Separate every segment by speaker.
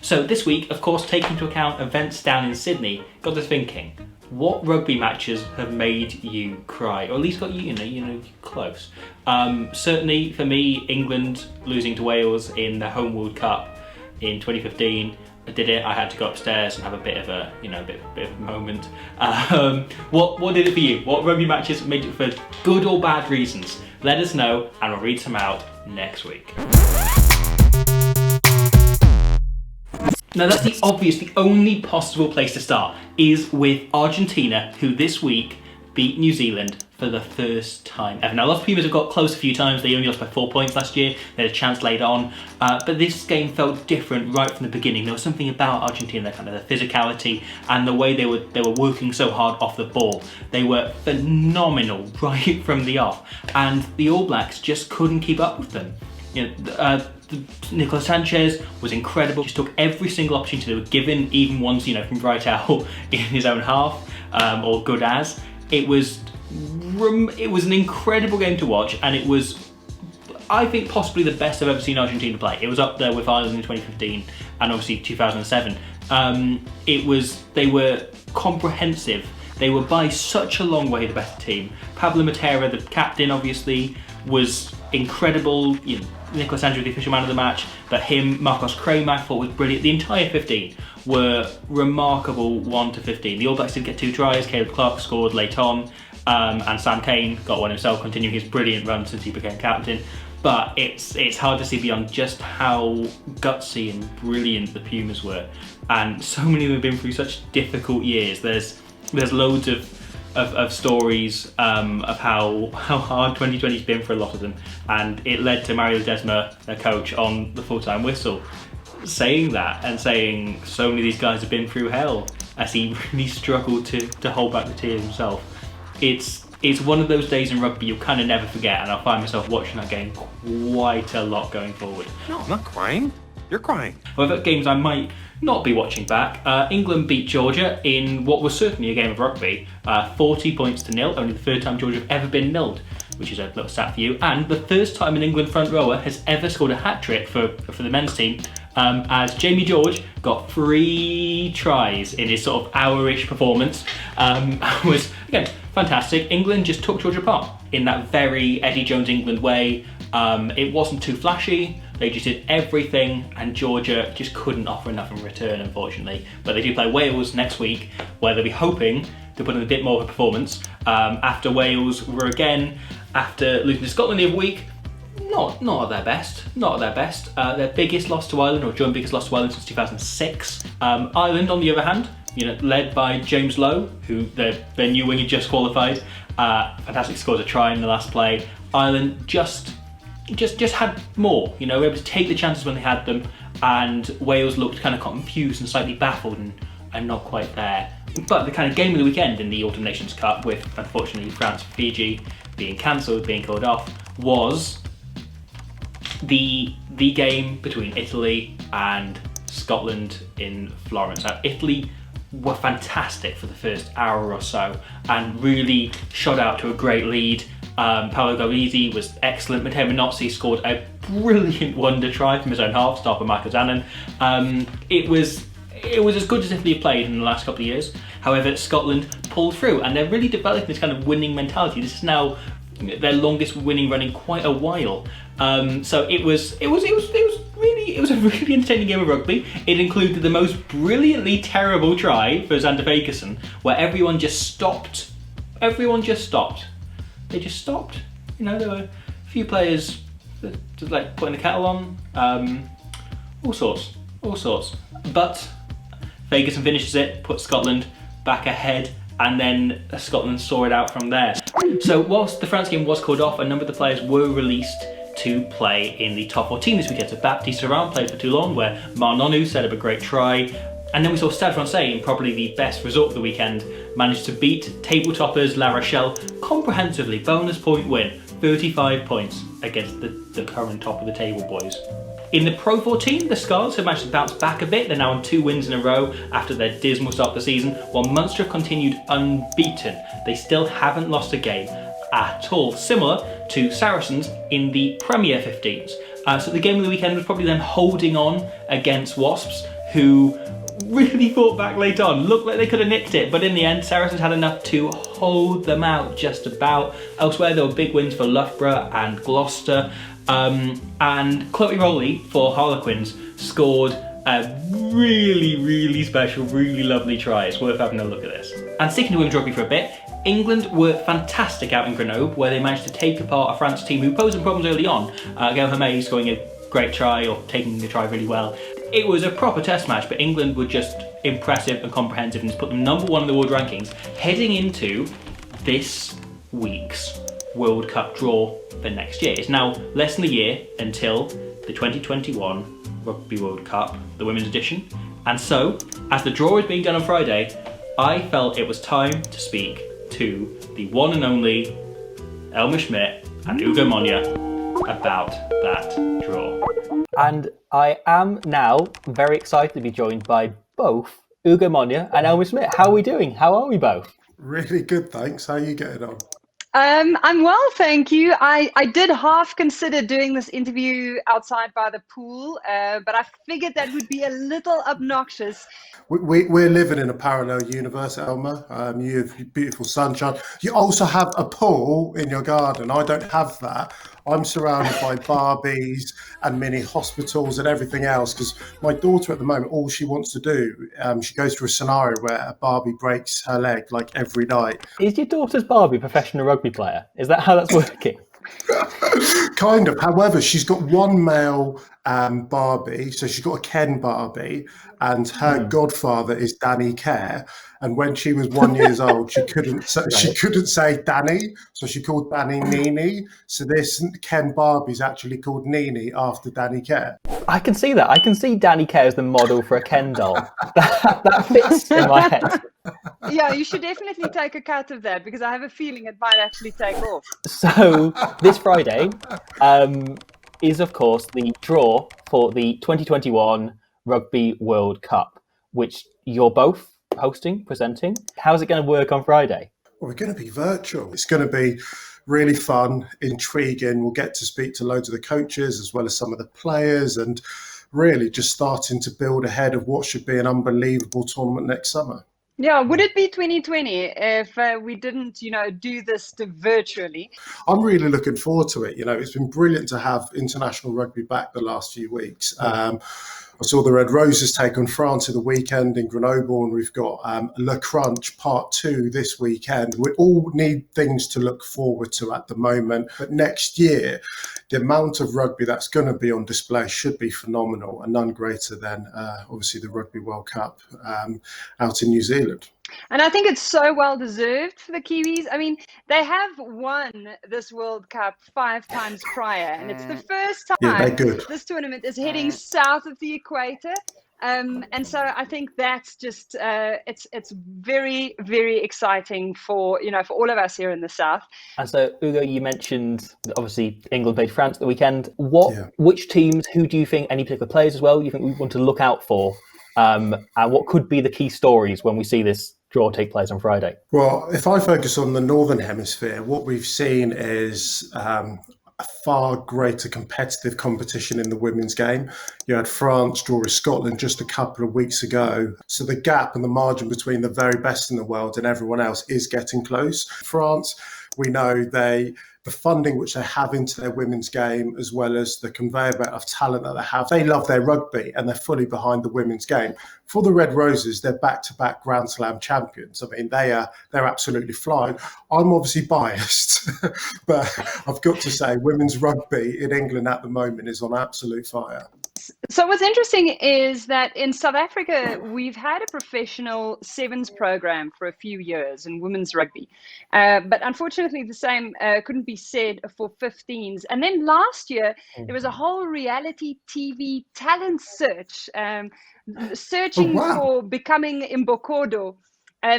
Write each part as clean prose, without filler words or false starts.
Speaker 1: So this week, of course, taking into account events down in Sydney, got us thinking, what rugby matches have made you cry? Or at least got you close? Certainly for me, England losing to Wales in the Home World Cup in 2015. I did it. I had to go upstairs and have a bit of a, bit of a moment. What did it for you? What rugby matches made it for good or bad reasons? Let us know, and we'll read some out next week. Now that's the obvious, the only possible place to start is with Argentina, who this week beat New Zealand for the first time ever. Now, lots of Pumas have got close a few times. They only lost by 4 points last year. They had a chance later on. But this game felt different right from the beginning. There was something about Argentina, kind of the physicality and the way they were working so hard off the ball. They were phenomenal right from the off. And the All Blacks just couldn't keep up with them. Nicolas Sanchez was incredible. Just took every single opportunity they were given, even ones from right out in his own half, or good as. It was an incredible game to watch, and it was, I think, possibly the best I've ever seen Argentina play. It was up there with Ireland in 2015 and obviously 2007. They were comprehensive. They were by such a long way the better team. Pablo Matera, the captain, obviously was incredible. Nicolas Sanchez, the official man of the match, but him, Marcos Kramer, I thought was brilliant. The entire 15 were remarkable 1 to 15. The All Blacks did get 2 tries. Caleb Clark scored late on, and Sam Cane got one himself, continuing his brilliant run since he became captain. But it's hard to see beyond just how gutsy and brilliant the Pumas were, and so many of them have been through such difficult years. There's loads of stories of how hard 2020's been for a lot of them, and it led to Mario Ledesma, their coach, on the full-time whistle, saying that and saying so many of these guys have been through hell, as he really struggled to hold back the tears himself. It's one of those days in rugby you'll kind of never forget, and I'll find myself watching that game quite a lot going forward.
Speaker 2: No, I'm not crying. You're crying.
Speaker 1: However, games I might not be watching back. England beat Georgia in what was certainly a game of rugby, 40 points to 0, only the third time Georgia have ever been nilled, which is a little stat for you, and the first time an England front rower has ever scored a hat-trick for the men's team, as Jamie George got 3 tries in his sort of hour-ish performance. Was, again, fantastic. England just took Georgia apart in that very Eddie Jones England way. It wasn't too flashy. They just did everything, and Georgia just couldn't offer enough in return, unfortunately. But they do play Wales next week, where they'll be hoping to put in a bit more of a performance. After Wales were again, after losing to Scotland the other week, not at their best. Their biggest loss to Ireland, or joint biggest loss to Ireland since 2006. Ireland, on the other hand, led by James Lowe, who their new winger just qualified. Fantastic, scores a try in the last play. Ireland just had more, were able to take the chances when they had them, and Wales looked kind of confused and slightly baffled and not quite there. But the kind of game of the weekend in the Autumn Nations Cup, with unfortunately France Fiji being cancelled, being called off, was the game between Italy and Scotland in Florence. Now, Italy were fantastic for the first hour or so and really shot out to a great lead. Paolo Gallese was excellent. Matteo Minozzi scored a brilliant wonder try from his own half, stopper Michael Zanon. It was as good as Italy have played in the last couple of years. However, Scotland pulled through, and they're really developing this kind of winning mentality. This is now their longest winning run in quite a while. So it was a really entertaining game of rugby. It included the most brilliantly terrible try for Xander Fagerson, where everyone just stopped. They just stopped. There were a few players that just like putting the kettle on, all sorts. But Fagerson finishes it, puts Scotland back ahead, and then Scotland saw it out from there. So whilst the France game was called off, a number of the players were released to play in the top 14 this weekend. So Baptiste Around played for Toulon, where Marnonu set up a great try. And then we saw Stade Francais, in probably the best result of the weekend, manage to beat table toppers La Rochelle comprehensively. Bonus point win, 35 points against the current top of the table boys. In the Pro 14, the Scarlets have managed to bounce back a bit. They're now on 2 wins in a row after their dismal start of the season, while Munster have continued unbeaten. They still haven't lost a game at all, similar to Saracens in the Premier 15s. So the game of the weekend was probably them holding on against Wasps, who really fought back late on. Looked like they could have nicked it, but in the end, Saracens had enough to hold them out just about. Elsewhere, there were big wins for Loughborough and Gloucester, and Chloe Rowley for Harlequins scored a really special, really lovely try. It's worth having a look at this. And sticking to women's rugby for a bit, England were fantastic out in Grenoble, where they managed to take apart a France team who posed some problems early on. Gail Hermé scoring a great try, or taking the try really well. It was a proper test match, but England were just impressive and comprehensive and put them number one in the world rankings, heading into this week's World Cup draw for next year. It's now less than a year until the 2021 Rugby World Cup, the women's edition. And so, as the draw is being done on Friday, I felt it was time to speak to the one and only Elma Smit and Ugo Monye about that draw. And I am now very excited to be joined by both Ugo Monye and Elma Smit. How are we doing? How are we both?
Speaker 3: Really good, thanks. How are you getting on?
Speaker 4: I'm well, thank you. I did half consider doing this interview outside by the pool, but I figured that would be a little obnoxious.
Speaker 3: We're living in a parallel universe, Elma. You have beautiful sunshine. You also have a pool in your garden. I don't have that. I'm surrounded by Barbies and mini hospitals and everything else because my daughter at the moment, all she wants to do, she goes through a scenario where a Barbie breaks her leg like every night.
Speaker 1: Is your daughter's Barbie a professional rugby player? Is that how that's working?
Speaker 3: Kind of. However, she's got one male Barbie, so she's got a Ken Barbie, and her godfather is Danny Kerr. And when she was 1 year old, she couldn't say Danny, so she called Danny Nini. So this Ken Barbie is actually called Nini after Danny Kerr.
Speaker 1: I can see that. I can see Danny Kerr as the model for a Ken doll. that fits in my head.
Speaker 4: Yeah, you should definitely take a cut of that because I have a feeling it might actually take off.
Speaker 1: So this Friday is, of course, the draw for the 2021 Rugby World Cup, which you're both hosting, presenting. How's it going to work on Friday?
Speaker 3: Well, we're going to be virtual. It's going to be really fun, intriguing. We'll get to speak to loads of the coaches as well as some of the players and really just starting to build ahead of what should be an unbelievable tournament next summer.
Speaker 4: Yeah, would it be 2020 if we didn't, do this virtually?
Speaker 3: I'm really looking forward to it. It's been brilliant to have international rugby back the last few weeks. I saw the Red Roses take on France at the weekend in Grenoble, and we've got Le Crunch Part 2 this weekend. We all need things to look forward to at the moment. But next year, the amount of rugby that's going to be on display should be phenomenal, and none greater than, obviously, the Rugby World Cup out in New Zealand.
Speaker 4: And I think it's so well deserved for the Kiwis. I mean, they have won this World Cup 5 times prior, and it's the first time this tournament is heading south of the equator. And so I think that's just it's very, very exciting for all of us here in the south.
Speaker 1: And so, Ugo, you mentioned obviously England played France at the weekend. Which teams? Who do you think? Any particular players as well? You think we want to look out for? And what could be the key stories when we see this draw take place on Friday?
Speaker 3: Well, if I focus on the Northern Hemisphere, what we've seen is a far greater competitive competition in the women's game. You had France draw with Scotland just a couple of weeks ago. So the gap and the margin between the very best in the world and everyone else is getting close. France, we know the funding which they have into their women's game, as well as the conveyor belt of talent that they have. They love their rugby and they're fully behind the women's game. For the Red Roses, they're back-to-back Grand Slam champions. I mean, they're absolutely flying. I'm obviously biased, but I've got to say, women's rugby in England at the moment is on absolute fire.
Speaker 4: So what's interesting is that in South Africa, we've had a professional sevens program for a few years in women's rugby. But unfortunately, the same couldn't be said for 15s. And then last year, there was a whole reality TV talent search, searching for becoming Imbokodo.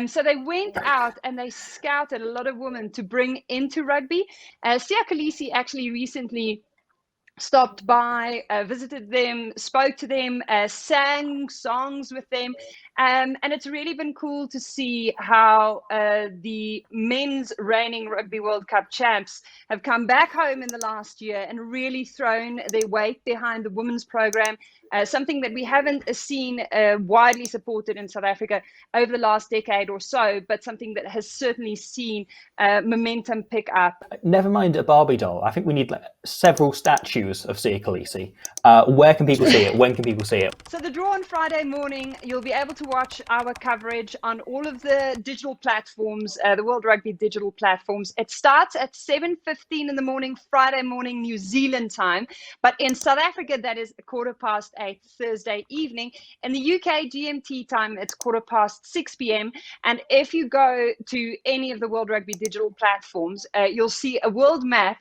Speaker 4: So they went out and they scouted a lot of women to bring into rugby. Sia Khaleesi actually recently stopped by, visited them, spoke to them, sang songs with them. And it's really been cool to see how the men's reigning Rugby World Cup champs have come back home in the last year and really thrown their weight behind the women's program. something that we haven't seen widely supported in South Africa over the last decade or so, but something that has certainly seen momentum pick up.
Speaker 5: Never mind a Barbie doll. I think we need several statues of Sia Khaleesi. Where can people see it? When can people see it?
Speaker 4: So the draw on Friday morning, you'll be able to watch our coverage on all of the digital platforms, the World Rugby digital platforms. It starts at 7:15 in the morning, Friday morning, New Zealand time. But in South Africa, that is 8:15 Thursday evening. In the UK GMT time, it's 6:15 p.m. And if you go to any of the World Rugby digital platforms, you'll see a world map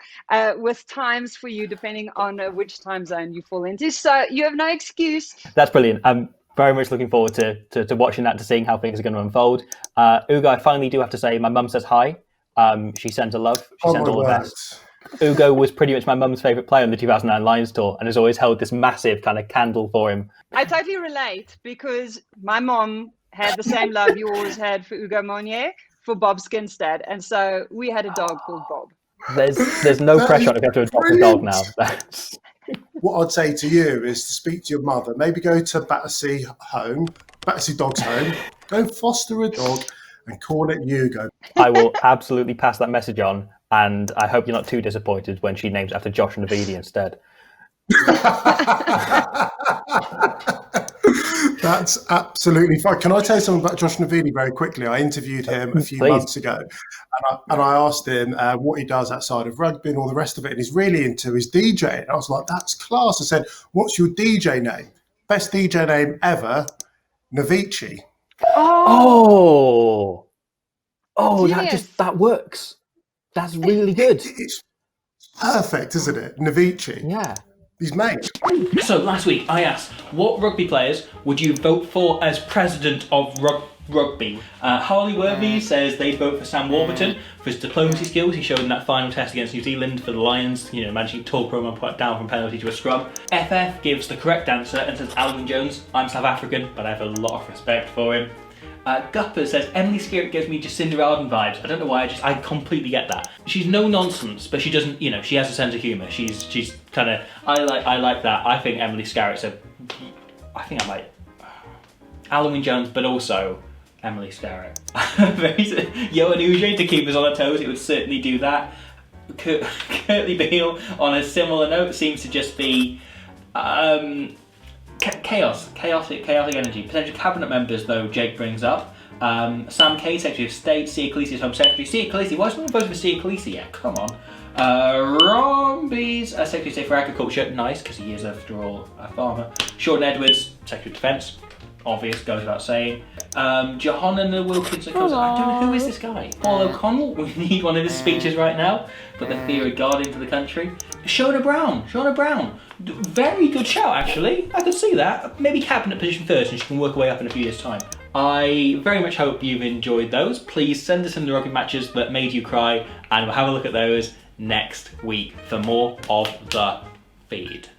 Speaker 4: with times for you, depending on which time zone you fall into. So you have no excuse.
Speaker 5: That's brilliant. I'm very much looking forward to watching that, to seeing how things are going to unfold. Ugo, I finally do have to say, my mum says hi. She sends a love. She sends all the best. Ugo was pretty much my mum's favourite player on the 2009 Lions tour and has always held this massive kind of candle for him.
Speaker 4: I totally relate, because my mom had the same love you always had for Ugo Monye, for Bob Skinstad. And so we had a dog called Bob.
Speaker 5: There's no pressure on if you have to adopt a dog now.
Speaker 3: What I'd say to you is to speak to your mother. Maybe go to Battersea Dog's Home, go and foster a dog and call it Hugo.
Speaker 5: I will absolutely pass that message on, and I hope you're not too disappointed when she names it after Josh Navidi instead.
Speaker 3: That's absolutely fine. Can I tell you something about Josh Navidi very quickly? I interviewed him a few months ago, and I asked him what he does outside of rugby and all the rest of it, and he's really into his DJing. I was like, that's class. I said, what's your DJ name? Best DJ name ever, Navici.
Speaker 5: Oh,
Speaker 4: Genius.
Speaker 5: that works. That's really good.
Speaker 3: It's perfect, isn't it? Navici.
Speaker 5: Yeah.
Speaker 3: He's mate.
Speaker 1: So last week I asked, what rugby players would you vote for as president of rugby? Harley Worthy says they'd vote for Sam Warburton for his diplomacy skills he showed in that final test against New Zealand for the Lions, managing to talk Roman down from penalty to a scrum. FF gives the correct answer and says Alwyn Jones. I'm South African, but I have a lot of respect for him. Gupper says Emily Skerritt gives me Jacinda Ardern vibes. I don't know why, I completely get that. She's no nonsense, but she doesn't, she has a sense of humour. She's kind of, I like that. I think Emily Skerritt's I might, Alwyn Jones, but also Emily Skerritt. Johan Uge to keep us on our toes, it would certainly do that. Curtly Beale, on a similar note, seems to just be chaotic energy. Potential cabinet members, though, Jake brings up. Sam Kay, Secretary of State. Sia Khaleesi's Home Secretary. Sia Khaleesi, why is no one voting for Sia Khaleesi yet? Come on. Rombies, Secretary of State for Agriculture. Nice, because he is, after all, a farmer. Sean Edwards, Secretary of Defence. Obvious, goes without saying. Johanna Wilkinson. I don't know, who is this guy? Paul O'Connell? We need one of his speeches right now. Put the fear of God into the country. Shona Brown. Very good shout, actually. I could see that. Maybe cabinet position first, and she can work her way up in a few years' time. I very much hope you've enjoyed those. Please send us in the rugby matches that made you cry, and we'll have a look at those next week for more of the feed.